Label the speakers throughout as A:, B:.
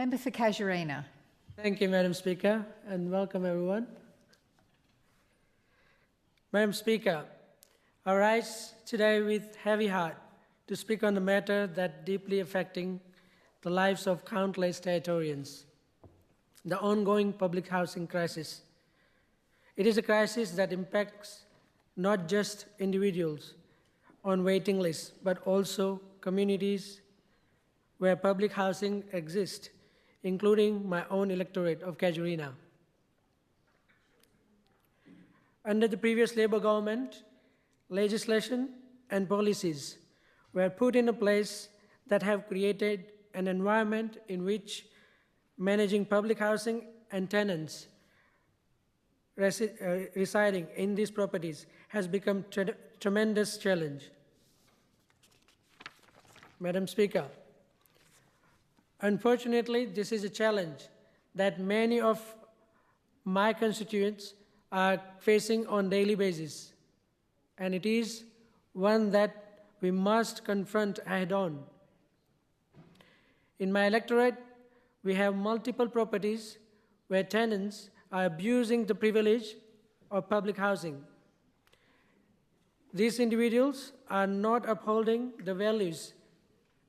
A: Member for Casuarina.
B: Thank you, Madam Speaker, and welcome everyone. Madam Speaker, I rise today with heavy heart to speak on a matter that deeply affecting the lives of countless Territorians, the ongoing public housing crisis. It is a crisis that impacts not just individuals on waiting lists, but also communities where public housing exists, including my own electorate of Casuarina. Under the previous Labour government, legislation and policies were put in place that have created an environment in which managing public housing and tenants residing in these properties has become a tremendous challenge. Madam Speaker, unfortunately, this is a challenge that many of my constituents are facing on a daily basis, and it is one that we must confront head-on. In my electorate, we have multiple properties where tenants are abusing the privilege of public housing. These individuals are not upholding the values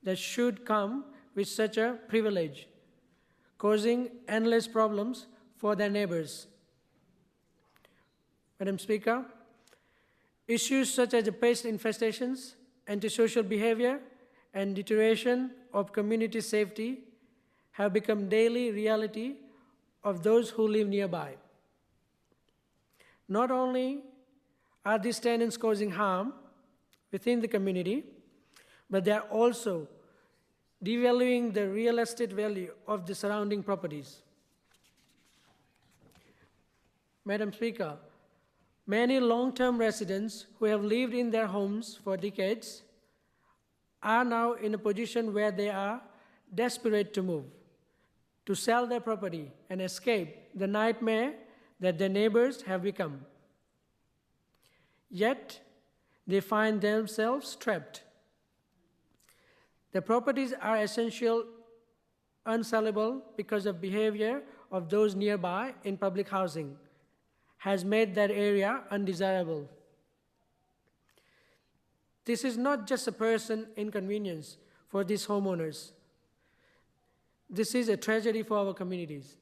B: that should come with such a privilege, causing endless problems for their neighbors. Madam Speaker, issues such as the pest infestations, antisocial behavior, and deterioration of community safety have become daily reality of those who live nearby. Not only are these tenants causing harm within the community, but they are also devaluing the real estate value of the surrounding properties. Madam Speaker, many long-term residents who have lived in their homes for decades are now in a position where they are desperate to move, to sell their property and escape the nightmare that their neighbors have become. Yet, they find themselves trapped. The properties are essentially unsellable because of behavior of those nearby in public housing has made that area undesirable. This is not just a person inconvenience for these homeowners. This is a tragedy for our communities.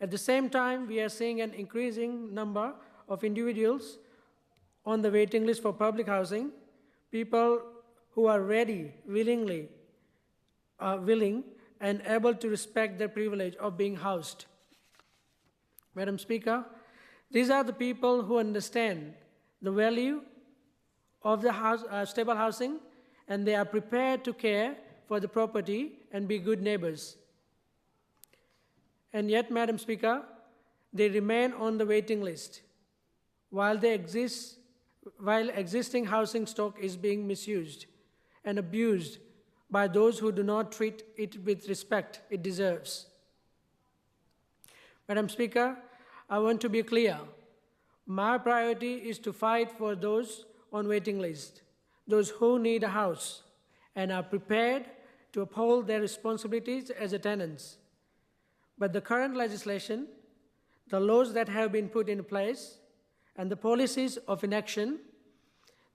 B: At the same time, we are seeing an increasing number of individuals on the waiting list for public housing, people who are ready, willing and able to respect their privilege of being housed. Madam Speaker, these are the people who understand the value of the stable housing, and they are prepared to care for the property and be good neighbors. And yet, Madam Speaker, they remain on the waiting list while existing housing stock is being misused and abused by those who do not treat it with respect it deserves. Madam Speaker, I want to be clear. My priority is to fight for those on waiting list, those who need a house and are prepared to uphold their responsibilities as a tenants. But the current legislation, the laws that have been put in place, and the policies of inaction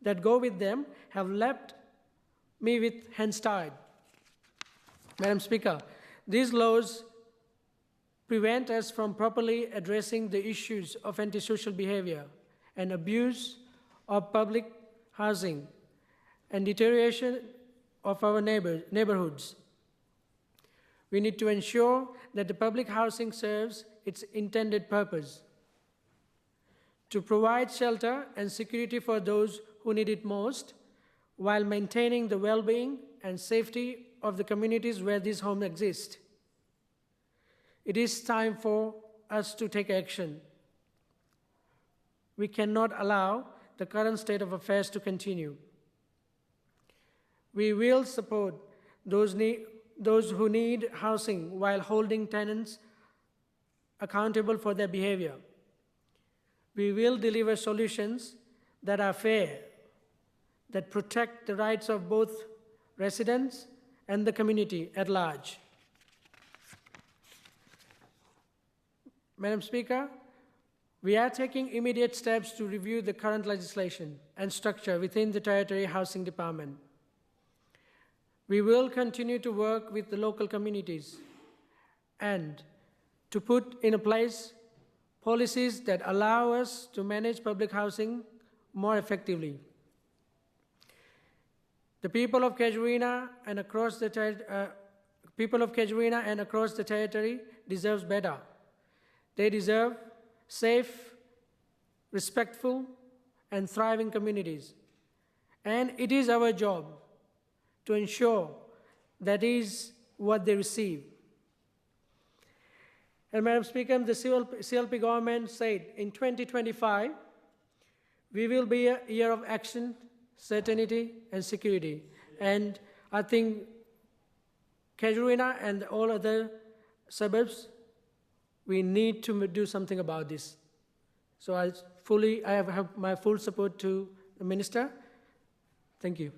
B: that go with them have left me with hands tied. Madam Speaker, these laws prevent us from properly addressing the issues of antisocial behavior and abuse of public housing and deterioration of our neighborhoods. We need to ensure that the public housing serves its intended purpose, to provide shelter and security for those who need it most, while maintaining the well-being and safety of the communities where these homes exist. It is time for us to take action. We cannot allow the current state of affairs to continue. We will support those who need housing while holding tenants accountable for their behavior. We will deliver solutions that are fair, that protect the rights of both residents and the community at large. Madam Speaker, we are taking immediate steps to review the current legislation and structure within the Territory Housing Department. We will continue to work with the local communities and to put in place policies that allow us to manage public housing more effectively. The people of Casuarina and across the territory deserve better. They deserve safe, respectful, and thriving communities. And it is our job to ensure that is what they receive. And Madam Speaker, the CLP government said in 2025, we will be a year of action, certainty, and security. And I think Casuarina and all other suburbs, we need to do something about this. So I have my full support to the Minister. Thank you.